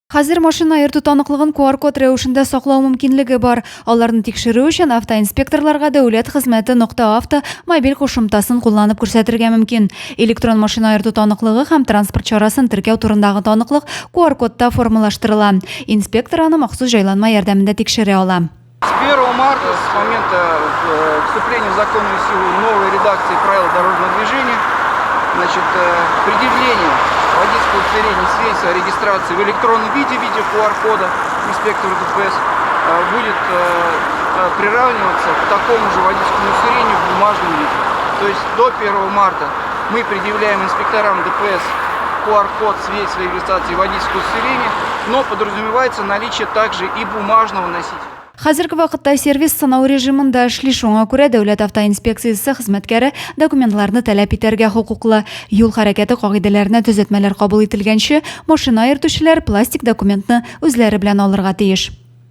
Хәзер машина йөртү таныклыгын QR-код рәвешендә саклау мөмкинлеге бар. Аларны тикшерү өчен автоинспекторларга дәүләт хезмәте.авто мобиль кушымтасын кулланып күрсәтергә мөмкин. Электрон машина йөртү таныклыгы һәм транспорт чарасын теркәү турындагы таныклык QR-кодта формалаштырыла. Инспектор аны махсус җайланма ярдәмендә тикшерә ала. С 1 марта, с момента вступления в законную силу новой редакции правил дорожного движения, предъявление водительского удостоверения свидетельства о регистрации в электронном виде в виде QR-кода инспектору ДПС будет приравниваться к такому же водительскому удостоверению в бумажном виде. То есть до 1 марта мы предъявляем инспекторам ДПС QR-код свидетельства о регистрации водительского удостоверения, но подразумевается наличие также и бумажного носителя. Хәзерге вакытта сервис сынау режимында эшли, шуңа күрә дәүләт автоинспекциясе хезмәткәре документларны таләп итәргә хокуклы. Юл хәрәкәте кагыйдәләренә төзәтмәләр кабул ителгәнче, машина йөртүчеләр пластик документны үзләре белән алырга тиеш.